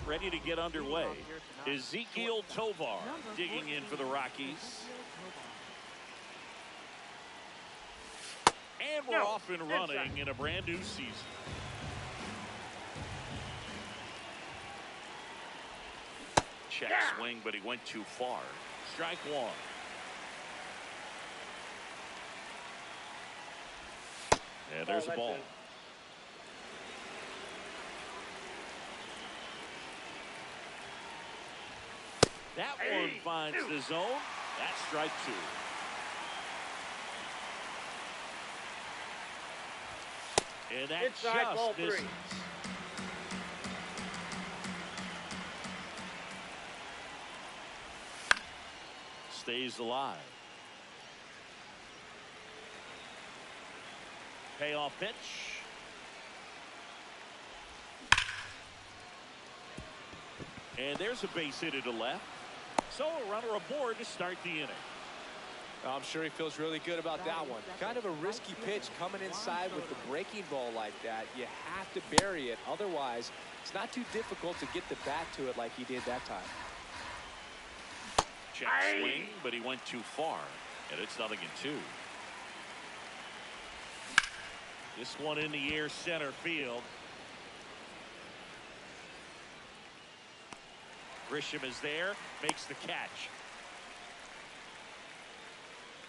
right, ready to get underway. Ezekiel Tovar digging in for the Rockies. And we're off and running in a brand new season. Check swing, but he went too far. Strike one. And there's a ball. That one finds the zone. That's strike two. And that just misses. Stays alive. Payoff pitch. And there's a base hit to left. So a runner aboard to start the inning. I'm sure he feels really good about that one. Kind of a risky pitch coming inside with the breaking ball like that. You have to bury it. Otherwise, it's not too difficult to get the bat to it like he did that time. Check swing, but he went too far. And it's 0-2. This one in the air, center field. Grisham is there, makes the catch.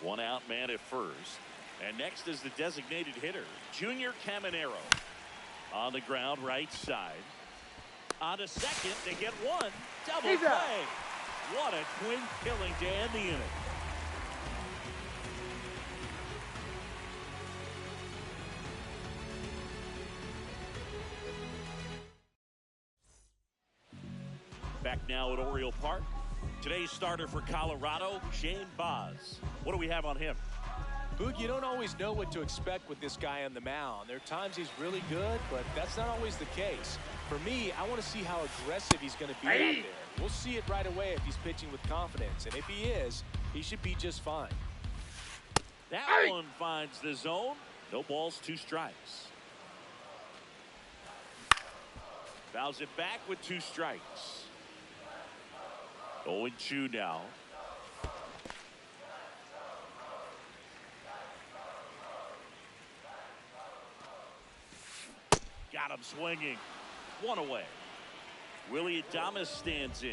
One out, man at first. And next is the designated hitter, Junior Caminero. On the ground, right side. On to second, they get one. Double play. What a twin killing to end the inning. Back now at Oriole Park. Today's starter for Colorado, Shane Baz. What do we have on him? Boog, you don't always know what to expect with this guy on the mound. There are times he's really good, but that's not always the case. For me, I want to see how aggressive he's going to be out there. We'll see it right away if he's pitching with confidence. And if he is, he should be just fine. That one finds the zone. No balls, 2 strikes. Fouls it back with 2 strikes. 0-2 now. Got him swinging. 1 away. Willie Adames stands in.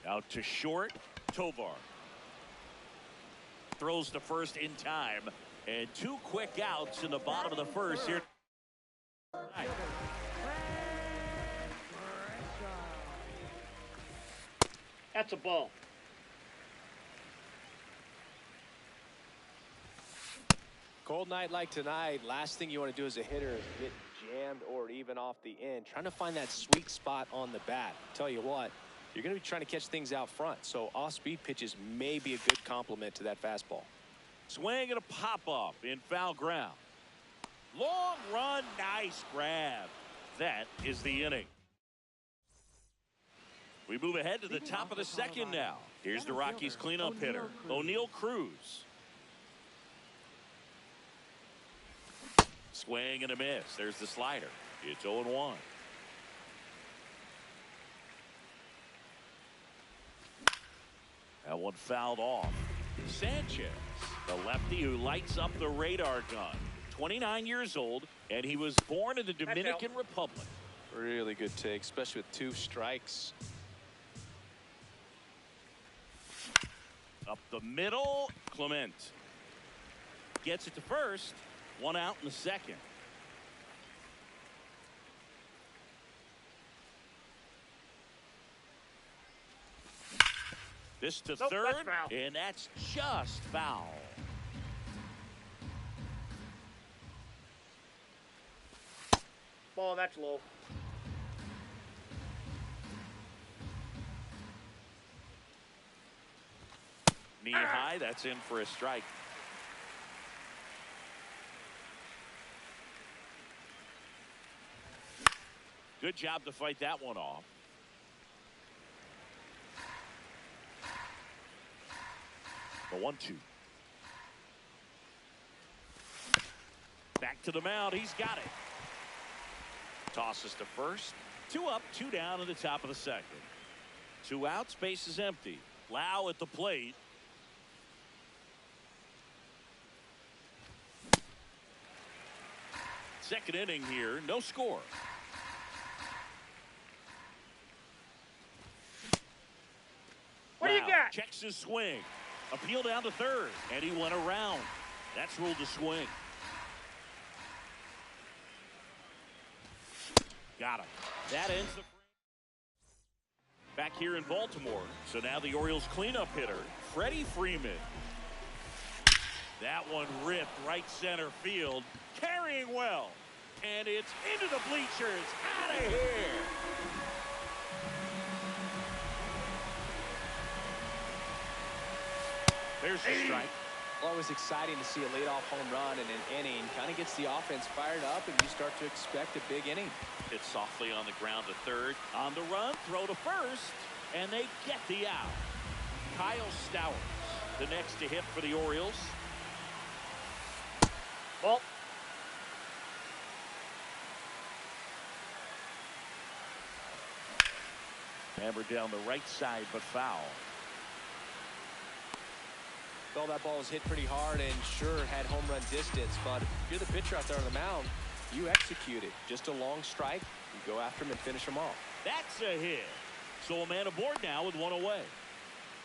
Out to short. Tovar throws to first in time. And 2 quick outs in the bottom of the first here. That's a ball. Cold night like tonight, last thing you want to do as a hitter is get jammed or even off the end. Trying to find that sweet spot on the bat. Tell you what, you're going to be trying to catch things out front. So off-speed pitches may be a good complement to that fastball. Swing and a pop-up in foul ground. Long run, nice grab. That is the inning. We move ahead to the top of the second now. Here's the Rockies cleanup hitter, O'Neal Cruz. Swing and a miss. There's the slider. It's 0-1. That one fouled off. Sanchez, the lefty who lights up the radar gun. 29 years old, and he was born in the Dominican Republic. Really good take, especially with 2 strikes. Up the middle, Clement gets it to first. 1 out in the second. This to third, and that's just foul. Ball, that's low. Knee high, that's in for a strike. Good job to fight that one off. The 1-2. Back to the mound. He's got it. Tosses to first. 2 up, 2 down in the top of the second. 2 outs, base is empty. Lau at the plate. Second inning here, no score. What do you Lau got? checks his swing. Appeal down to third, and he went around. That's ruled a swing. Got him. That ends the frame. Back here in Baltimore. So now the Orioles cleanup hitter, Freddie Freeman. That one ripped right center field, carrying well. And it's into the bleachers. Out of here. There's the strike. Always exciting to see a leadoff home run in an inning. Kind of gets the offense fired up, and you start to expect a big inning. Hit softly on the ground to third. On the run, throw to first, and they get the out. Kyle Stowers, the next to hit for the Orioles. Ball. Hammered down the right side, but foul. Well, that ball was hit pretty hard and sure had home run distance, but if you're the pitcher out there on the mound, you execute it. Just a long strike, you go after him and finish him off. That's a hit. So a man aboard now with 1 away.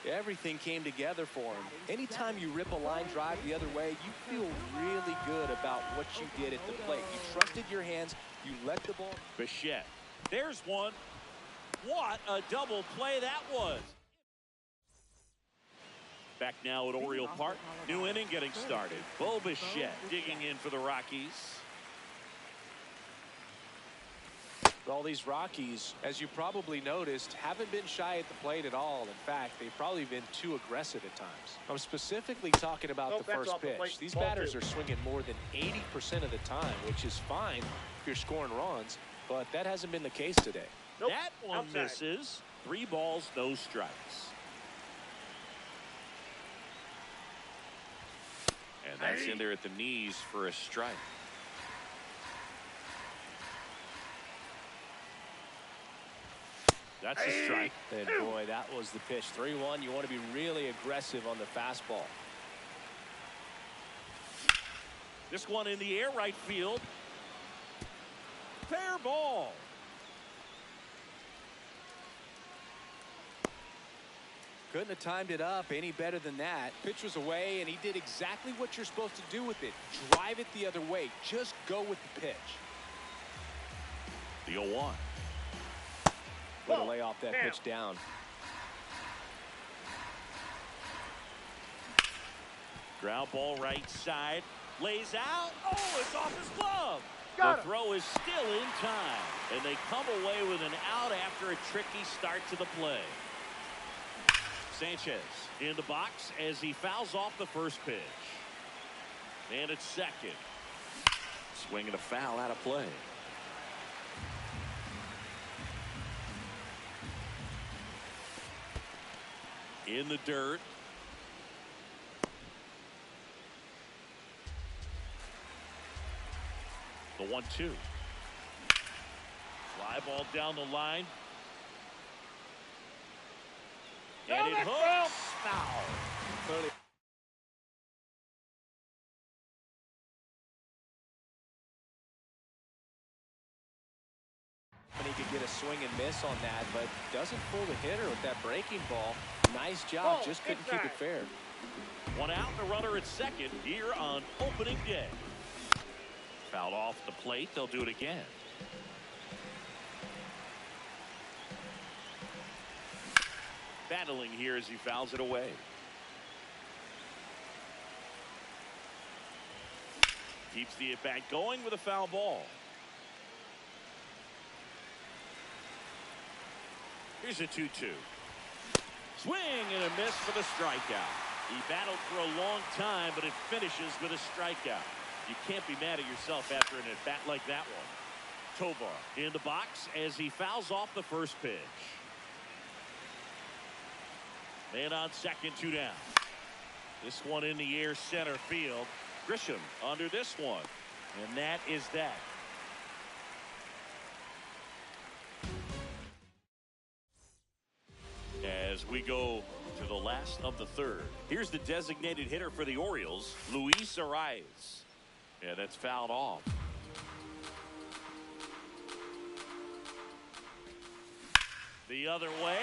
Everything came together for him. Anytime you rip a line drive the other way, you feel really good about what you did at the plate. You trusted your hands, you let the ball. Bichette. There's one. What a double play that was. Back now at Oriole Park. New inning getting started. Bo Bichette digging in for the Rockies. All these Rockies, as you probably noticed, haven't been shy at the plate at all. In fact, they've probably been too aggressive at times. I'm specifically talking about the first pitch. These batters are swinging more than 80% of the time, which is fine if you're scoring runs, but that hasn't been the case today. Nope. That one Outside. misses. 3 balls, no strikes. And that's in there at the knees for a strike. That's a strike. And boy, that was the pitch. 3-1. You want to be really aggressive on the fastball. This one in the air, right field. Fair ball. Couldn't have timed it up any better than that. Pitch was away, and he did exactly what you're supposed to do with it. Drive it the other way. Just go with the pitch. The 0-1. Way to lay off that pitch down. Ground ball right side. Lays out. Oh, it's off his glove. Got The throw is still in time. And they come away with an out after a tricky start to the play. Sanchez in the box as he fouls off the first pitch. And it's second. Swinging a foul out of play. In the dirt. The 1-2. Fly ball down the line. And it hooks. Foul. Clearly. And he could get a swing and miss on that, but doesn't fool the hitter with that breaking ball. Nice job. Just couldn't keep it fair. 1 out and a runner at second here on opening day. Fouled off the plate. They'll do it again. Battling here as he fouls it away. Keeps the at-bat going with a foul ball. Here's a 2-2. Swing and a miss for the strikeout. He battled for a long time, but it finishes with a strikeout. You can't be mad at yourself after an at-bat like that one. Tovar in the box as he fouls off the first pitch. Man on second, 2 down. This one in the air center field. Grisham under this one. And that is that. As we go to the last of the third, here's the designated hitter for the Orioles, Luis Arias. Yeah, that's fouled off. The other way.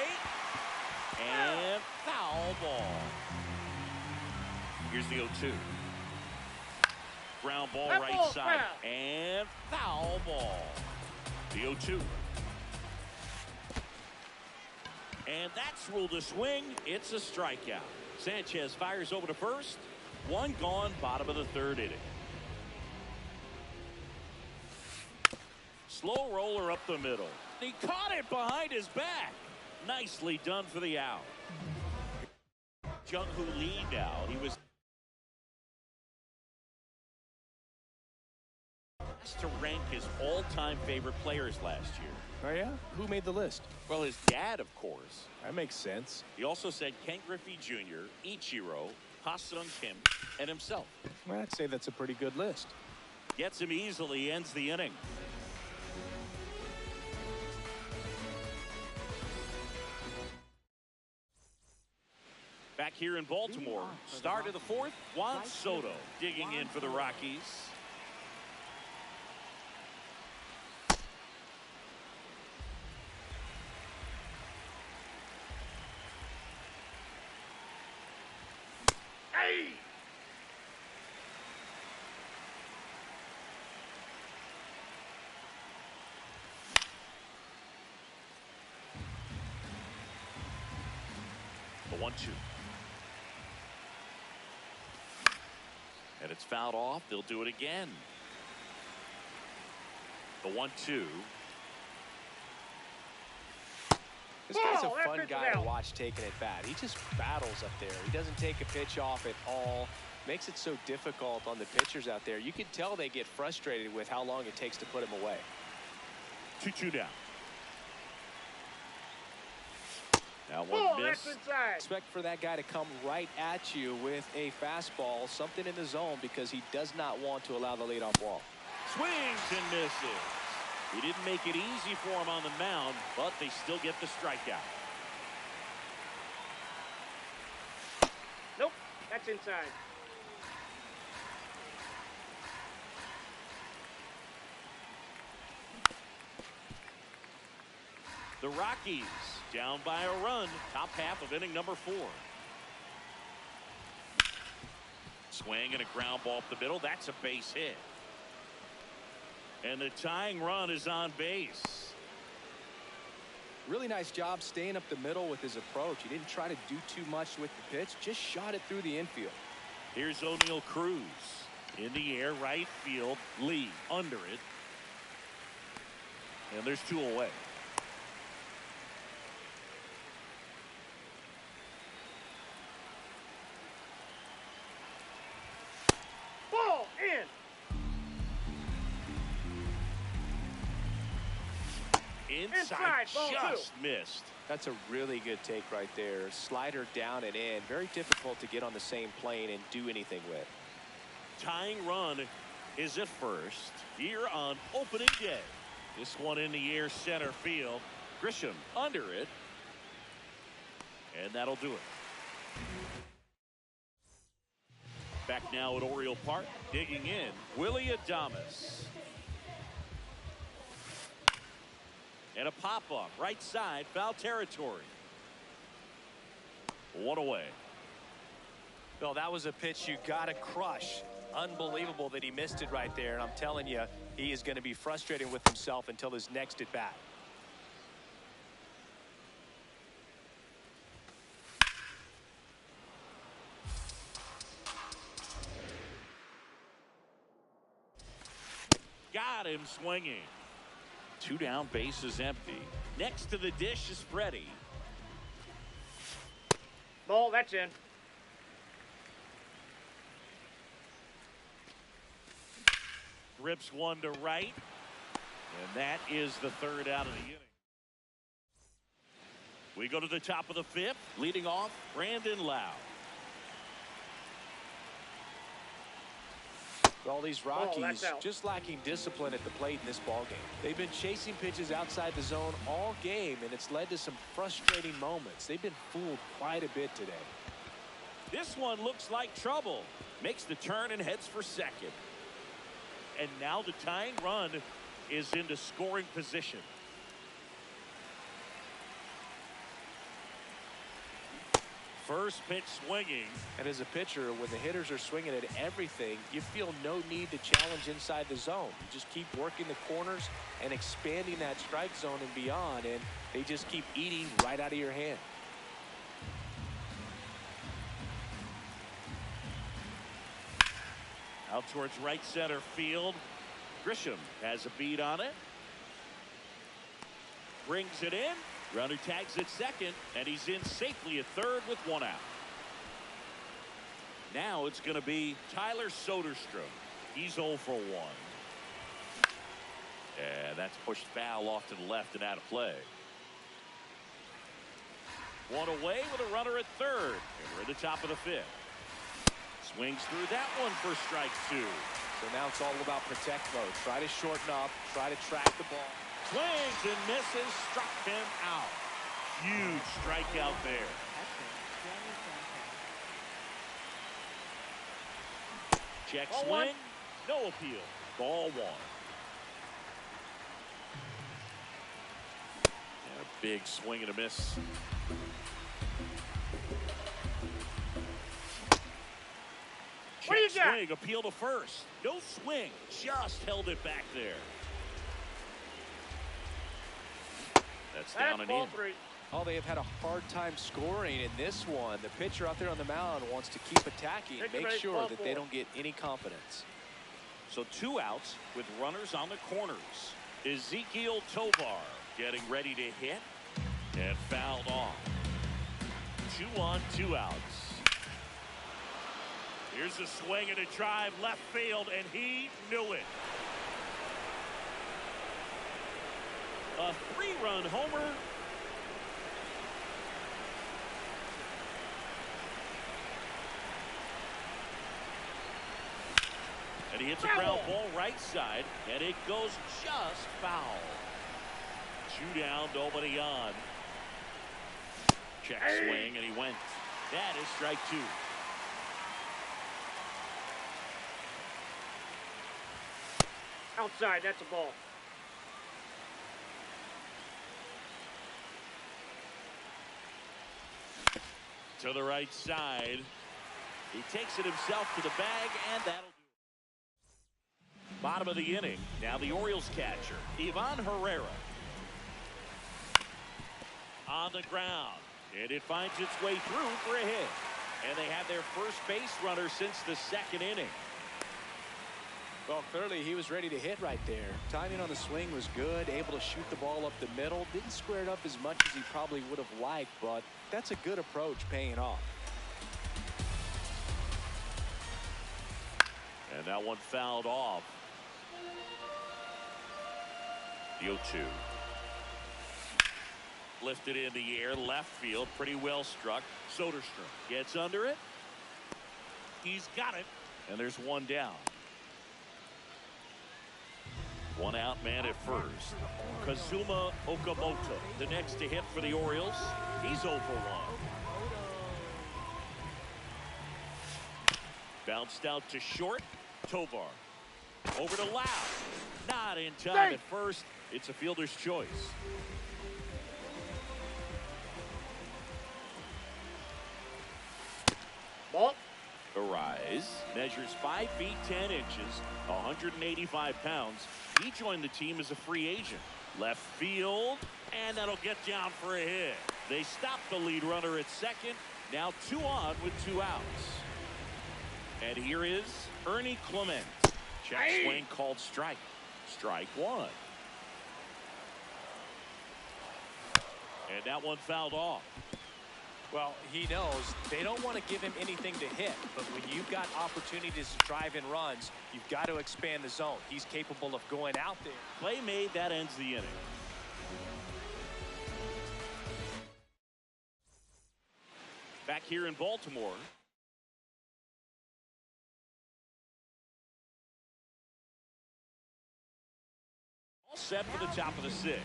And foul ball. Here's the 0-2. Ground ball right side. And foul ball. The 0-2. And that's ruled a swing. It's a strikeout. Sanchez fires over to first. One gone, bottom of the third inning. Slow roller up the middle. He caught it behind his back. Nicely done for the out. Jung-Hoo Lee now. He was asked to rank his all-time favorite players last year. Oh, yeah? Who made the list? Well, his dad, of course. That makes sense. He also said Ken Griffey Jr., Ichiro, Ha-Sung Kim, and himself. Well, I'd say that's a pretty good list. Gets him easily, ends the inning. Back here in Baltimore, start of the fourth, Juan Soto digging in for the Rockies. Hey! The 1-2. And it's fouled off. They'll do it again. The 1-2. This guy's a fun guy to watch taking at bat. He just battles up there. He doesn't take a pitch off at all. Makes it so difficult on the pitchers out there. You can tell they get frustrated with how long it takes to put him away. 2-2 down. Now one miss. Expect for that guy to come right at you with a fastball, something in the zone, because he does not want to allow the leadoff walk. Swings and misses. He didn't make it easy for him on the mound, but they still get the strikeout. Nope, that's inside. The Rockies down by a run, top half of inning number 4. Swing and a ground ball up the middle. That's a base hit. And the tying run is on base. Really nice job staying up the middle with his approach. He didn't try to do too much with the pitch, just shot it through the infield. Here's O'Neal Cruz in the air, right field. Lee under it. And there's 2 away. Ball in. Inside, ball just missed. That's a really good take right there. Slider down and in. Very difficult to get on the same plane and do anything with. Tying run is at first here on opening day. This one in the air, center field. Grisham under it. And that'll do it. Back now at Oriole Park, digging in, Willie Adames. And a pop-up, right side, foul territory. 1 away. Bill, that was a pitch you got to crush. Unbelievable that he missed it right there. And I'm telling you, he is going to be frustrated with himself until his next at bat. Got him swinging. 2 down, base is empty. Next to the dish is Freddie. Ball, that's in. Rips one to right. And that is the 3rd out of the inning. We go to the top of the 5th. Leading off, Brandon Lau. Well, these Rockies just lacking discipline at the plate in this ballgame. They've been chasing pitches outside the zone all game, and it's led to some frustrating moments. They've been fooled quite a bit today. This one looks like trouble. Makes the turn and heads for second. And now the tying run is into scoring position. First pitch swinging. And as a pitcher, when the hitters are swinging at everything, you feel no need to challenge inside the zone. You just keep working the corners and expanding that strike zone and beyond, and they just keep eating right out of your hand. Out towards right center field. Grisham has a beat on it. Brings it in. Runner tags at second, and he's in safely at third with one out. Now it's going to be Tyler Soderstrom. He's 0 for 1. And that's pushed foul off to the left and out of play. One away with a runner at third. And we're at the top of the fifth. Swings through that one for strike 2. So now it's all about protect mode. Try to shorten up, try to track the ball. Swings and misses, struck him out. Huge strikeout there. Check swing, no appeal. Ball 1. And a big swing and a miss. Check swing, appeal to first. No swing, just held it back there. That's down and in. Oh, they have had a hard time scoring in this one. The pitcher out there on the mound wants to keep attacking, make sure that they don't get any confidence. So 2 outs with runners on the corners. Ezekiel Tovar getting ready to hit and fouled off. 2 on, 2 outs. Here's a swing and a drive left field, and he knew it. A 3-run homer. And he hits a ground ball right side, and it goes just foul. 2 down, nobody on. Check swing, and he went. That is strike 2. Outside, that's a ball. To the right side. He takes it himself to the bag, and that'll do it. Bottom of the inning. Now the Orioles catcher, Ivan Herrera. On the ground. And it finds its way through for a hit. And they have their first base runner since the 2nd inning. Well, clearly he was ready to hit right there. Timing on the swing was good, able to shoot the ball up the middle. Didn't square it up as much as he probably would have liked, but that's a good approach paying off. And that one fouled off. The 0-2. Lifted in the air, left field, pretty well struck. Soderstrom gets under it. He's got it, and there's one down. 1 out, man at first. Kazuma Okamoto, the next to hit for the Orioles. He's 0 for 1. Bounced out to short. Tovar. Over to Lau. Not in time at first. It's a fielder's choice. Ball. Arise. Measures 5 feet 10 inches, 185 pounds. He joined the team as a free agent. Left field, and that'll get down for a hit. They stop the lead runner at second. Now 2 on with 2 outs. And here is Ernie Clement. Check swing called strike. Strike 1. And that one fouled off. Well, he knows they don't want to give him anything to hit, but when you've got opportunities to drive in runs, you've got to expand the zone. He's capable of going out there. Play made, that ends the inning. Back here in Baltimore. set for the top of the sixth.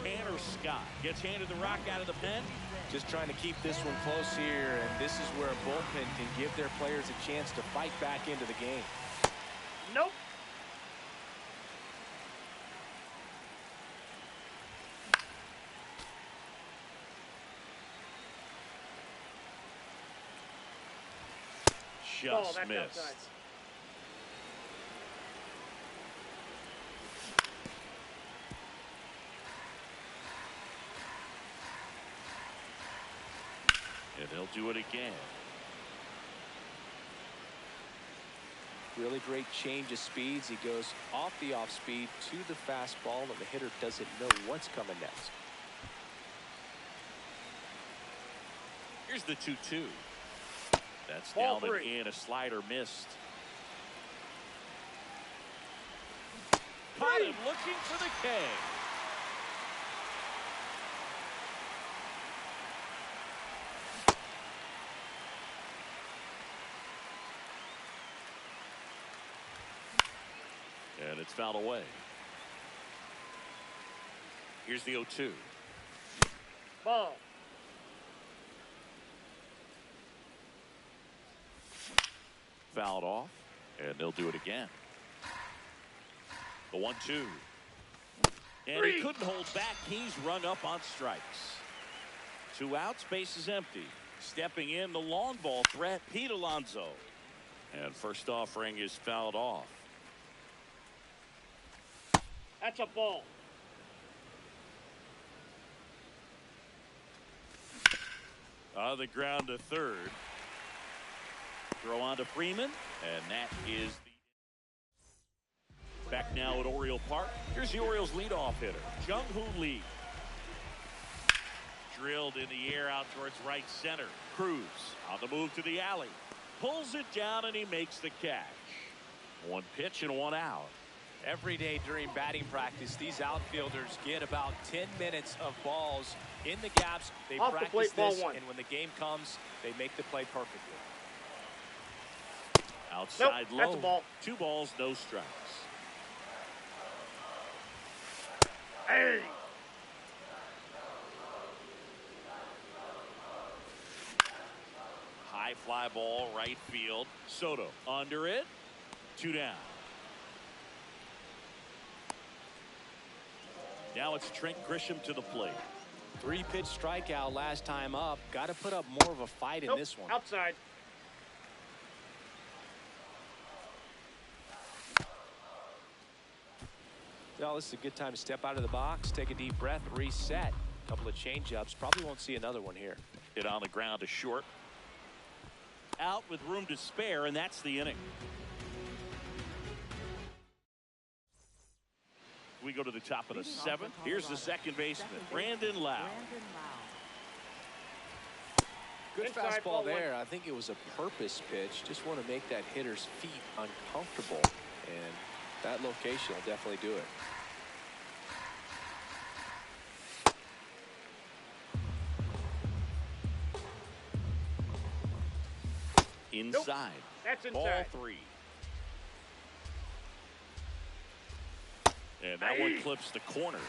Tanner Scott gets handed the rock out of the pen. Just trying to keep this one close here, and this is where a bullpen can give their players a chance to fight back into the game. Nope. Just that's missed. outside. And he'll do it again. Really great change of speeds. He goes off the off speed to the fastball, and the hitter doesn't know what's coming next. Here's the 2-2. That's Ball down and three. in. A slider missed. Caught him looking for the K. And it's fouled away. Here's the 0-2. Ball. Fouled off, and they'll do it again. The 1-2. And he couldn't hold back. He's rung up on strikes. 2 outs, base is empty. Stepping in, the long ball threat, Pete Alonso. And first offering is fouled off. That's a ball. On the ground to third. Throw on to Freeman, and that is the back now at Oriole Park. Here's the Orioles leadoff hitter, Jung-Hoo Lee. Drilled in the air out towards right center. Cruz on the move to the alley. Pulls it down, and he makes the catch. 1 pitch and 1 out. Every day during batting practice, these outfielders get about 10 minutes of balls in the gaps. They Off the practice plate, ball this, one. and when the game comes, they make the play perfectly. Outside Nope, low. that's a ball. 2 balls, no strikes. Hey. High fly ball, right field. Soto under it. 2 down. Now it's Trent Grisham to the plate. 3-pitch strikeout last time up. Got to put up more of a fight in Nope, this one. outside. Well, this is a good time to step out of the box, take a deep breath, reset. A couple of change-ups. Probably won't see another one here. Hit on the ground to short. Out with room to spare, and that's the inning. We go to the top of the 7th. Here's the second baseman, Brandon Lau. Good Inside, fastball ball there. I think it was a purpose pitch. Just want to make that hitter's feet uncomfortable. And that location will definitely do it. Inside. That's Ball inside. 3. And that one clips the corner.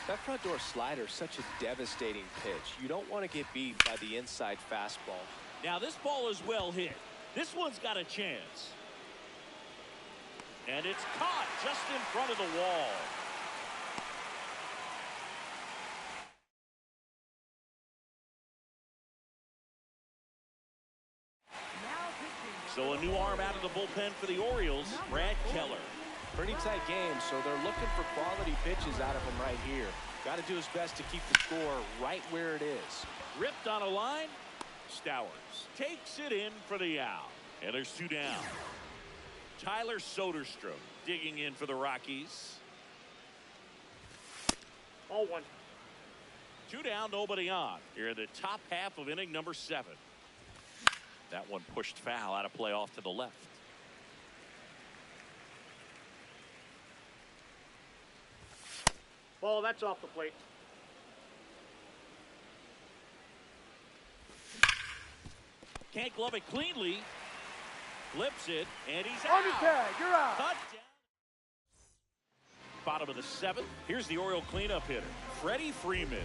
That front door slider is such a devastating pitch. You don't want to get beat by the inside fastball. Now this ball is well hit. This one's got a chance. And it's caught just in front of the wall. So a new arm out of the bullpen for the Orioles, Brad Keller. Pretty tight game, so they're looking for quality pitches out of him right here. Got to do his best to keep the score right where it is. Ripped on a line. Stowers takes it in for the out. And there's 2 down. Tyler Soderstrom digging in for the Rockies. Ball 1. 2 down, nobody on. Here in the top half of inning number 7. That one pushed foul, out of play off to the left. Ball, that's off the plate. Can't glove it cleanly. Flips it, and he's On the out. tag, you're out. Cut bottom of the 7th. Here's the Oriole cleanup hitter, Freddie Freeman.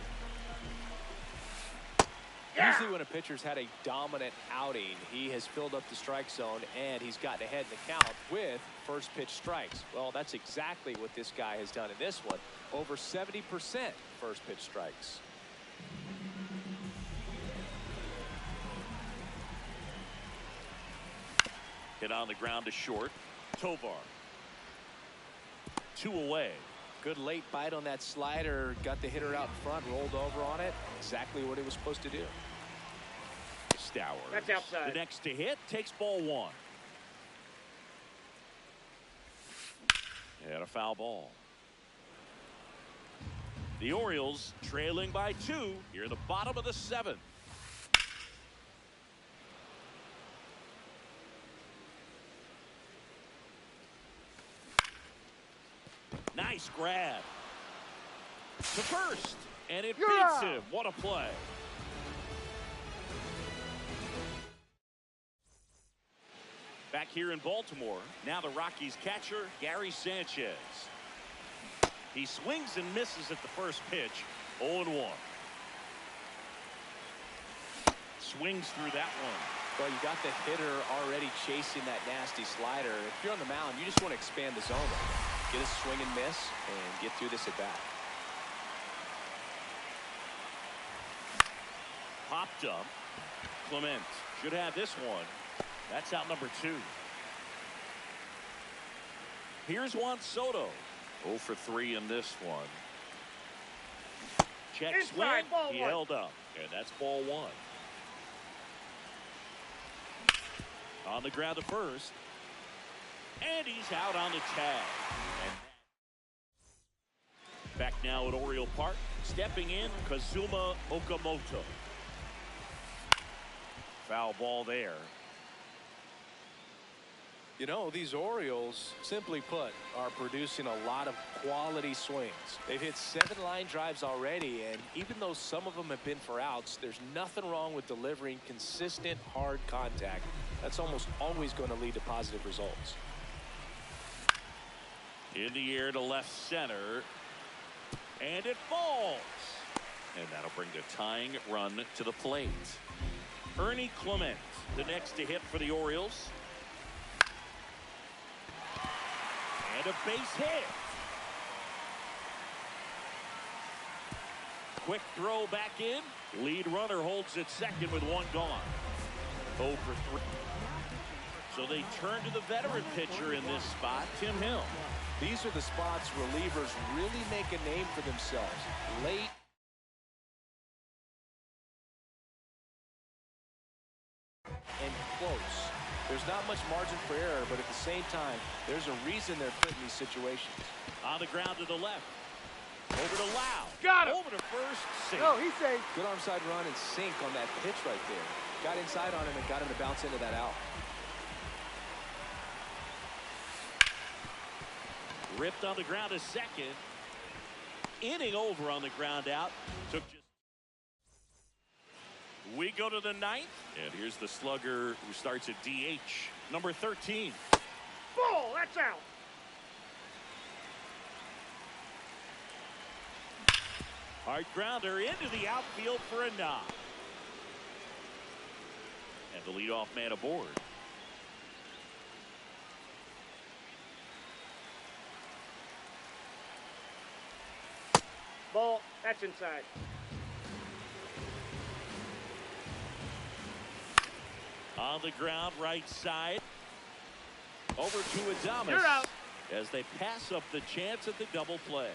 Usually when a pitcher's had a dominant outing, he has filled up the strike zone and he's gotten ahead in the count with first pitch strikes. Well, that's exactly what this guy has done in this one. Over 70% first pitch strikes. Hit on the ground to short. Tovar. 2 away. Good late bite on that slider. Got the hitter out in front, rolled over on it. Exactly what he was supposed to do. Stowers. That's outside. The next to hit takes ball 1. And a foul ball. The Orioles trailing by 2 here in the bottom of the 7th. Nice grab. To first. And it beats him. What a play. Back here in Baltimore, now the Rockies catcher, Gary Sanchez. He swings and misses at the first pitch, 0-1. Swings through that one. Well, you got the hitter already chasing that nasty slider. If you're on the mound, you just want to expand the zone. Get a swing and miss and get through this at bat. Popped up. Clement should have this one. That's out number 2. Here's Juan Soto. 0 for 3 in this one. Check swing. He held up. And that's ball 1. On the ground to first. And he's out on the tag. And back now at Oriole Park. Stepping in, Kazuma Okamoto. Foul ball there. You know, these Orioles, simply put, are producing a lot of quality swings. They've hit 7 line drives already, and even though some of them have been for outs, there's nothing wrong with delivering consistent, hard contact. That's almost always going to lead to positive results. In the air to left center. And it falls. And that'll bring the tying run to the plate. Ernie Clement, the next to hit for the Orioles. And a base hit. Quick throw back in. Lead runner holds at second with 1 gone. 0 for 3. So they turn to the veteran pitcher in this spot, Tim Hill. These are the spots relievers really make a name for themselves. Late. And close. There's not much margin for error, but at the same time, there's a reason they're put in these situations. On the ground to the left. Over to Lau. Got him. Over to first. Safe. No, he's safe. Good arm side run and sink on that pitch right there. Got inside on him and got him to bounce into that out. Ripped on the ground to second. Inning over on the ground out. Took just. We go to the 9th. And here's the slugger who starts at DH. Number 13. Ball, that's out. Hard grounder into the outfield for a knock. And the leadoff man aboard. Ball, that's inside. On the ground, right side. Over to Adames. You're out. As they pass up the chance at the double play.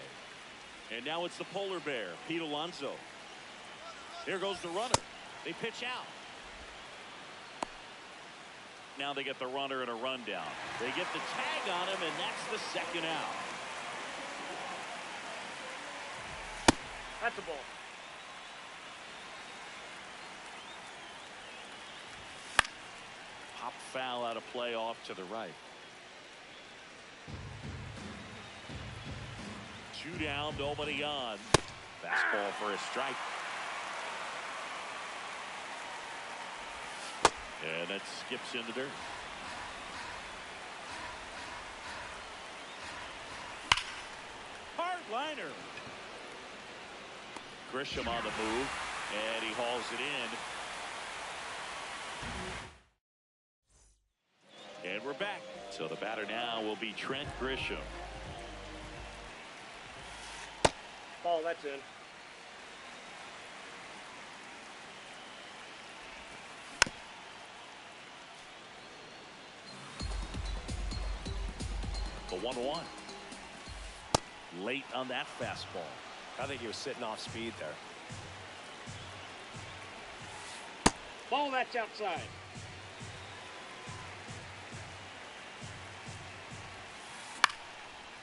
And now it's the polar bear, Pete Alonso. Here goes the runner. They pitch out. Now they get the runner and a rundown. They get the tag on him, and that's the second out. That's a ball. Pop foul out of play off to the right. 2 down, nobody on. Fastball for a strike. And that skips in the dirt. liner. Grisham on the move, and he hauls it in. And we're back. So the batter now will be Trent Grisham. Ball, that's in. The 1-1. Late on that fastball. I think he was sitting off speed there. Ball, that's outside.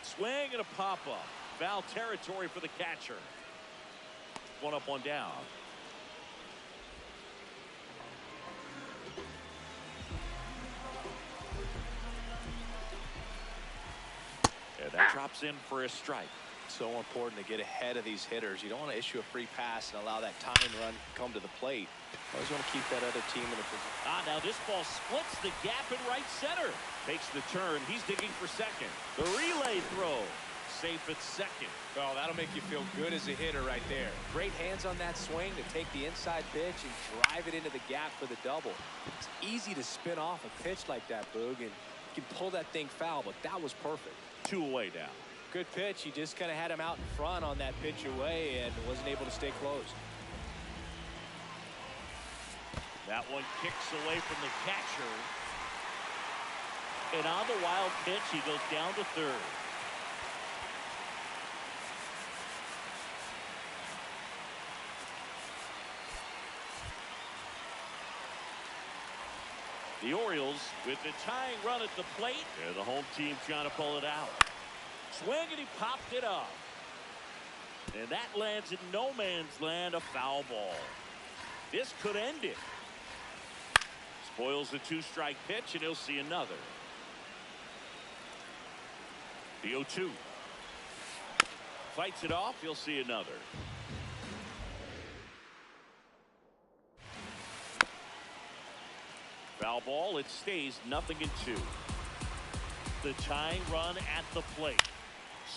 Swing and a pop-up. Foul territory for the catcher. 1 up, 1 down. And that drops in for a strike. So important to get ahead of these hitters. You don't want to issue a free pass and allow that time run to come to the plate. Always want to keep that other team in a position. Now this ball splits the gap in right center. Takes the turn. He's digging for second. The relay throw. Safe at second. Oh, that'll make you feel good as a hitter right there. Great hands on that swing to take the inside pitch and drive it into the gap for the double. It's easy to spin off a pitch like that, Boog, and you can pull that thing foul, but that was perfect. 2 away now. Good pitch. He just kind of had him out in front on that pitch away and wasn't able to stay close. That one kicks away from the catcher. And on the wild pitch, he goes down to third. The Orioles with the tying run at the plate. And the home team trying to pull it out. Swing and he popped it up. And that lands in no man's land, a foul ball. This could end it. Spoils the 2-strike pitch, and he'll see another. The 0-2. Fights it off, he'll see another. Foul ball, it stays 0-2. The tying run at the plate.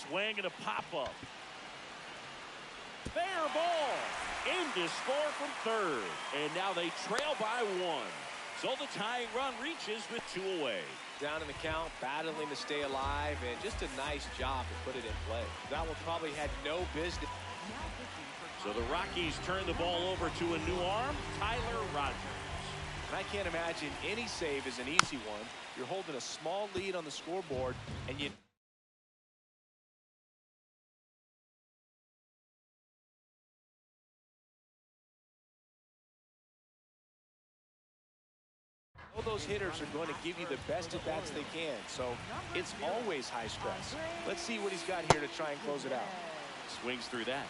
Swing and a pop-up. Fair ball. In to score from third. And now they trail by 1. So the tying run reaches with 2 away. Down in the count, battling to stay alive, and just a nice job to put it in play. That one probably had no business. So the Rockies turn the ball over to a new arm, Tyler Rogers. I can't imagine any save is an easy one. You're holding a small lead on the scoreboard, and you know those hitters are going to give you the best at bats they can, so it's always high stress. Let's see what he's got here to try and close it out. Swings through that.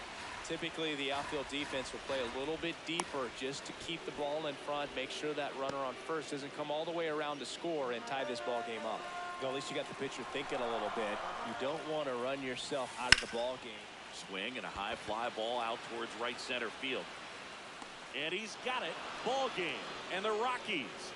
Typically, the outfield defense will play a little bit deeper just to keep the ball in front, make sure that runner on first doesn't come all the way around to score and tie this ball game up. Well, at least you got the pitcher thinking a little bit. You don't want to run yourself out of the ball game. Swing and a high fly ball out towards right center field. And he's got it. Ball game. And the Rockies